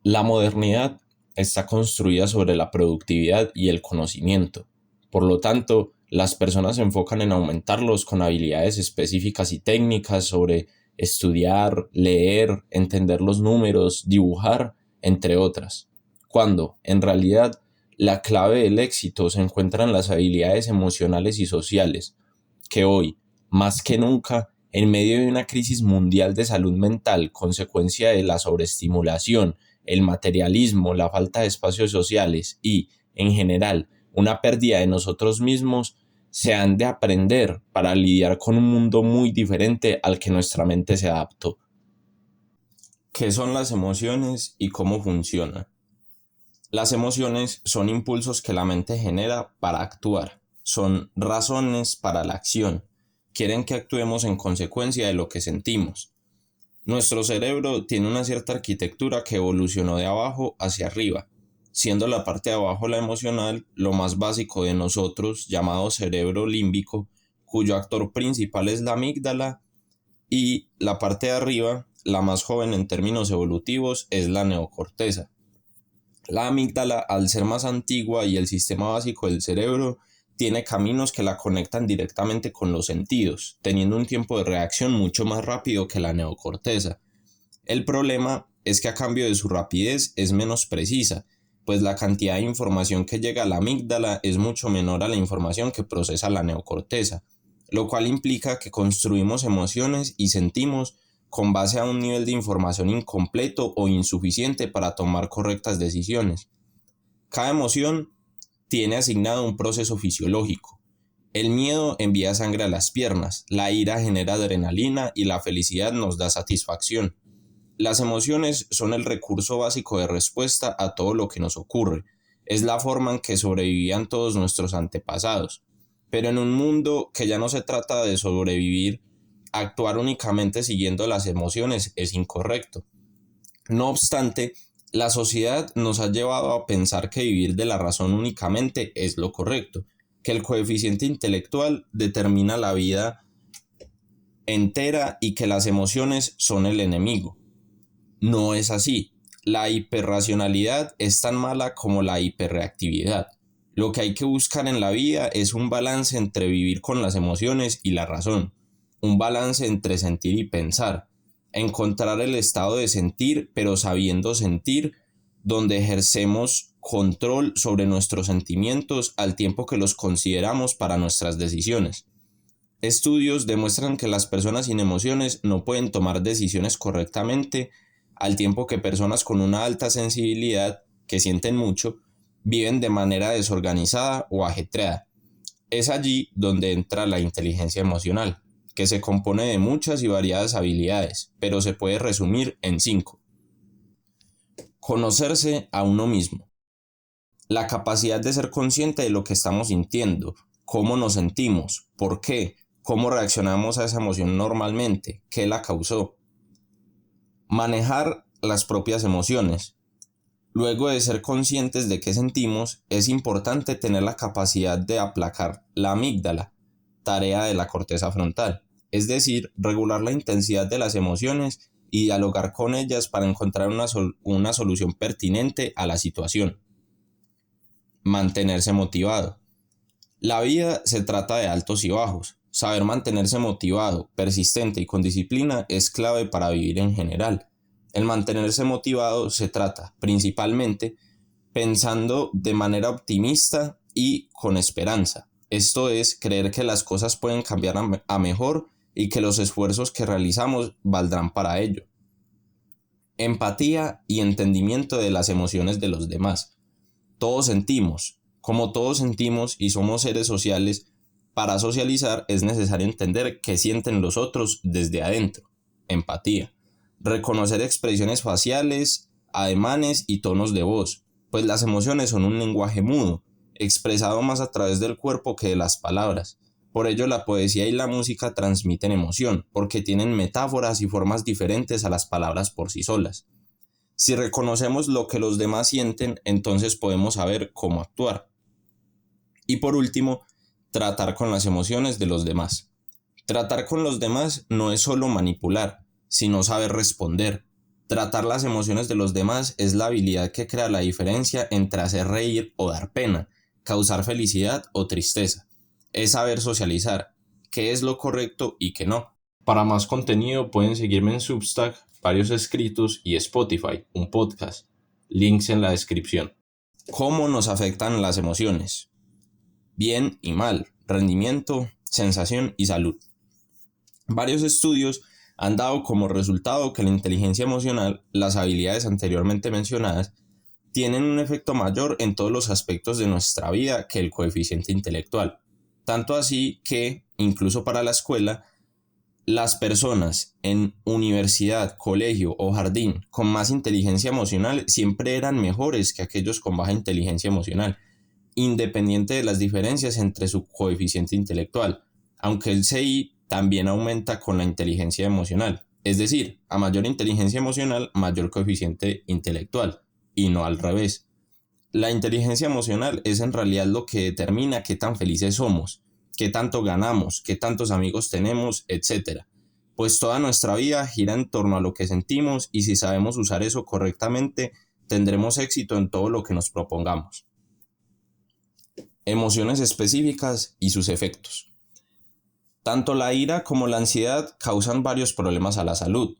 La modernidad está construida sobre la productividad y el conocimiento. Por lo tanto, las personas se enfocan en aumentarlos con habilidades específicas y técnicas sobre estudiar, leer, entender los números, dibujar, entre otras. Cuando, en realidad, la clave del éxito se encuentra en las habilidades emocionales y sociales, que hoy, más que nunca, en medio de una crisis mundial de salud mental, consecuencia de la sobreestimulación, el materialismo, la falta de espacios sociales y, en general, una pérdida de nosotros mismos, se han de aprender para lidiar con un mundo muy diferente al que nuestra mente se adaptó. ¿Qué son las emociones y cómo funcionan? Las emociones son impulsos que la mente genera para actuar, son razones para la acción, quieren que actuemos en consecuencia de lo que sentimos. Nuestro cerebro tiene una cierta arquitectura que evolucionó de abajo hacia arriba, siendo la parte de abajo la emocional, lo más básico de nosotros, llamado cerebro límbico, cuyo actor principal es la amígdala, y la parte de arriba, la más joven en términos evolutivos, es la neocorteza. La amígdala, al ser más antigua y el sistema básico del cerebro, tiene caminos que la conectan directamente con los sentidos, teniendo un tiempo de reacción mucho más rápido que la neocorteza. El problema es que a cambio de su rapidez es menos precisa, pues la cantidad de información que llega a la amígdala es mucho menor a la información que procesa la neocorteza, lo cual implica que construimos emociones y sentimos con base a un nivel de información incompleto o insuficiente para tomar correctas decisiones. Cada emoción tiene asignado un proceso fisiológico. El miedo envía sangre a las piernas, la ira genera adrenalina y la felicidad nos da satisfacción. Las emociones son el recurso básico de respuesta a todo lo que nos ocurre. Es la forma en que sobrevivían todos nuestros antepasados. Pero en un mundo que ya no se trata de sobrevivir, actuar únicamente siguiendo las emociones es incorrecto. No obstante, la sociedad nos ha llevado a pensar que vivir de la razón únicamente es lo correcto, que el coeficiente intelectual determina la vida entera y que las emociones son el enemigo. No es así. La hiperracionalidad es tan mala como la hiperreactividad. Lo que hay que buscar en la vida es un balance entre vivir con las emociones y la razón, un balance entre sentir y pensar, encontrar el estado de sentir pero sabiendo sentir, donde ejercemos control sobre nuestros sentimientos al tiempo que los consideramos para nuestras decisiones. Estudios demuestran que las personas sin emociones no pueden tomar decisiones correctamente, al tiempo que personas con una alta sensibilidad, que sienten mucho, viven de manera desorganizada o ajetreada. Es allí donde entra la inteligencia emocional, que se compone de muchas y variadas habilidades, pero se puede resumir en 5. Conocerse a uno mismo. La capacidad de ser consciente de lo que estamos sintiendo, cómo nos sentimos, por qué, cómo reaccionamos a esa emoción normalmente, qué la causó. Manejar las propias emociones. Luego de ser conscientes de qué sentimos, es importante tener la capacidad de aplacar la amígdala, tarea de la corteza frontal, es decir, regular la intensidad de las emociones y dialogar con ellas para encontrar una solución pertinente a la situación. Mantenerse motivado. La vida se trata de altos y bajos. Saber mantenerse motivado, persistente y con disciplina es clave para vivir en general. El mantenerse motivado se trata, principalmente, pensando de manera optimista y con esperanza. Esto es, creer que las cosas pueden cambiar a mejor y que los esfuerzos que realizamos valdrán para ello. Empatía y entendimiento de las emociones de los demás. Todos sentimos. Como todos sentimos y somos seres sociales, para socializar es necesario entender qué sienten los otros desde adentro. Empatía. Reconocer expresiones faciales, ademanes y tonos de voz, pues las emociones son un lenguaje mudo, expresado más a través del cuerpo que de las palabras. Por ello la poesía y la música transmiten emoción, porque tienen metáforas y formas diferentes a las palabras por sí solas. Si reconocemos lo que los demás sienten, entonces podemos saber cómo actuar. Y por último, tratar con las emociones de los demás. Tratar con los demás no es solo manipular, sino saber responder. Tratar las emociones de los demás es la habilidad que crea la diferencia entre hacer reír o dar pena, causar felicidad o tristeza. Es saber socializar, qué es lo correcto y qué no. Para más contenido pueden seguirme en Substack, varios escritos y Spotify, un podcast. Links en la descripción. ¿Cómo nos afectan las emociones? Bien y mal, rendimiento, sensación y salud. Varios estudios han dado como resultado que la inteligencia emocional, las habilidades anteriormente mencionadas, tienen un efecto mayor en todos los aspectos de nuestra vida que el coeficiente intelectual. Tanto así que, incluso para la escuela, las personas en universidad, colegio o jardín con más inteligencia emocional siempre eran mejores que aquellos con baja inteligencia emocional, independiente de las diferencias entre su coeficiente intelectual, aunque el CI también aumenta con la inteligencia emocional. Es decir, a mayor inteligencia emocional, mayor coeficiente intelectual, y no al revés. La inteligencia emocional es en realidad lo que determina qué tan felices somos, qué tanto ganamos, qué tantos amigos tenemos, etc. Pues toda nuestra vida gira en torno a lo que sentimos y si sabemos usar eso correctamente, tendremos éxito en todo lo que nos propongamos. Emociones específicas y sus efectos. Tanto la ira como la ansiedad causan varios problemas a la salud.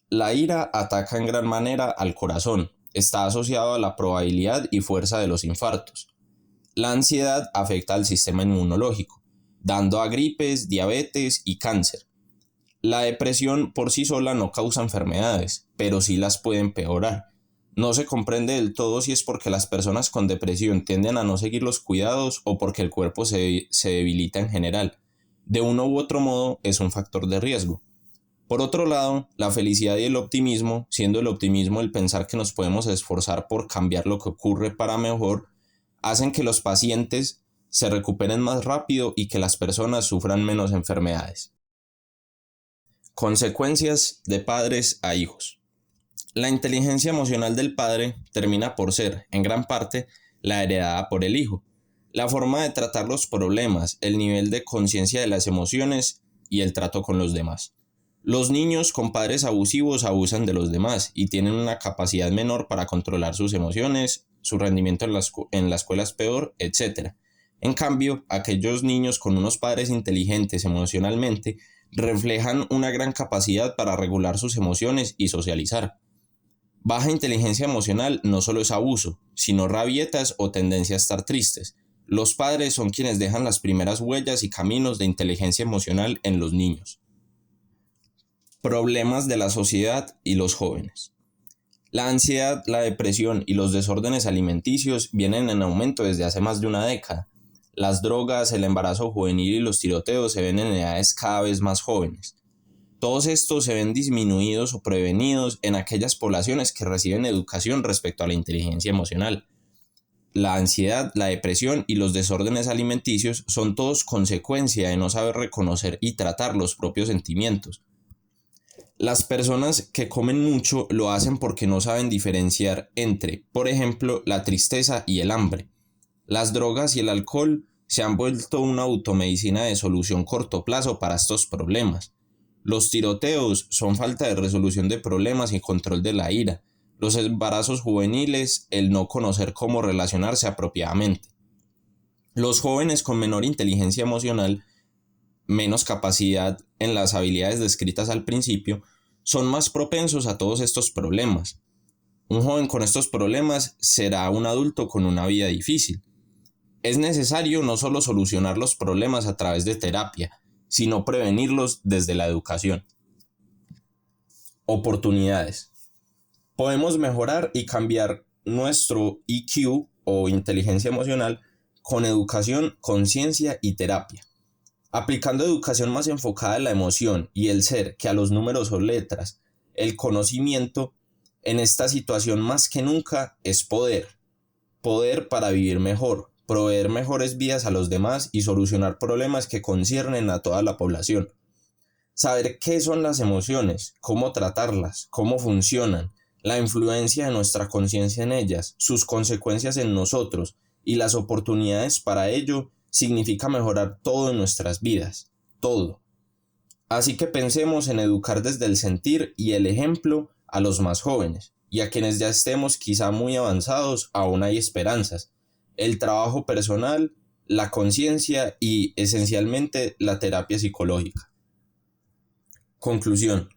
La ira ataca en gran manera al corazón, está asociado a la probabilidad y fuerza de los infartos. La ansiedad afecta al sistema inmunológico, dando a gripes, diabetes y cáncer. La depresión por sí sola no causa enfermedades, pero sí las puede empeorar. No se comprende del todo si es porque las personas con depresión tienden a no seguir los cuidados o porque el cuerpo se debilita en general. De uno u otro modo es un factor de riesgo. Por otro lado, la felicidad y el optimismo, siendo el optimismo el pensar que nos podemos esforzar por cambiar lo que ocurre para mejor, hacen que los pacientes se recuperen más rápido y que las personas sufran menos enfermedades. Consecuencias de padres a hijos. La inteligencia emocional del padre termina por ser, en gran parte, la heredada por el hijo. La forma de tratar los problemas, el nivel de conciencia de las emociones y el trato con los demás. Los niños con padres abusivos abusan de los demás y tienen una capacidad menor para controlar sus emociones, su rendimiento en la escuela es peor, etc. En cambio, aquellos niños con unos padres inteligentes emocionalmente reflejan una gran capacidad para regular sus emociones y socializar. Baja inteligencia emocional no solo es abuso, sino rabietas o tendencia a estar tristes. Los padres son quienes dejan las primeras huellas y caminos de inteligencia emocional en los niños. Problemas de la sociedad y los jóvenes. La ansiedad, la depresión y los desórdenes alimenticios vienen en aumento desde hace más de una década. Las drogas, el embarazo juvenil y los tiroteos se ven en edades cada vez más jóvenes. Todos estos se ven disminuidos o prevenidos en aquellas poblaciones que reciben educación respecto a la inteligencia emocional. La ansiedad, la depresión y los desórdenes alimenticios son todos consecuencia de no saber reconocer y tratar los propios sentimientos. Las personas que comen mucho lo hacen porque no saben diferenciar entre, por ejemplo, la tristeza y el hambre. Las drogas y el alcohol se han vuelto una automedicina de solución corto plazo para estos problemas. Los tiroteos son falta de resolución de problemas y control de la ira. Los embarazos juveniles, el no conocer cómo relacionarse apropiadamente. Los jóvenes con menor inteligencia emocional, menos capacidad en las habilidades descritas al principio, son más propensos a todos estos problemas. Un joven con estos problemas será un adulto con una vida difícil. Es necesario no solo solucionar los problemas a través de terapia, sino prevenirlos desde la educación. Oportunidades. Podemos mejorar y cambiar nuestro EQ o inteligencia emocional con educación, conciencia y terapia. Aplicando educación más enfocada en la emoción y el ser que a los números o letras, el conocimiento en esta situación más que nunca es poder. Poder para vivir mejor, proveer mejores vidas a los demás y solucionar problemas que conciernen a toda la población. Saber qué son las emociones, cómo tratarlas, cómo funcionan, la influencia de nuestra conciencia en ellas, sus consecuencias en nosotros y las oportunidades para ello significa mejorar todo en nuestras vidas, todo. Así que pensemos en educar desde el sentir y el ejemplo a los más jóvenes, y a quienes ya estemos quizá muy avanzados aún hay esperanzas: el trabajo personal, la conciencia y esencialmente la terapia psicológica. Conclusión.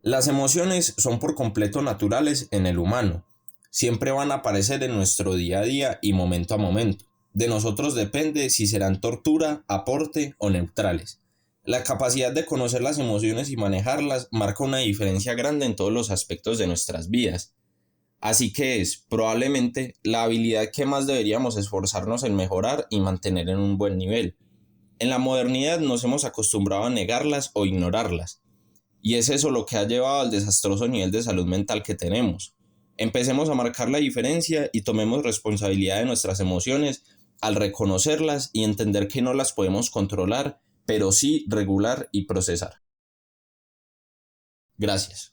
Las emociones son por completo naturales en el humano. Siempre van a aparecer en nuestro día a día y momento a momento. De nosotros depende si serán tortura, aporte o neutrales. La capacidad de conocer las emociones y manejarlas marca una diferencia grande en todos los aspectos de nuestras vidas. Así que es, probablemente, la habilidad que más deberíamos esforzarnos en mejorar y mantener en un buen nivel. En la modernidad nos hemos acostumbrado a negarlas o ignorarlas. Y es eso lo que ha llevado al desastroso nivel de salud mental que tenemos. Empecemos a marcar la diferencia y tomemos responsabilidad de nuestras emociones al reconocerlas y entender que no las podemos controlar, pero sí regular y procesar. Gracias.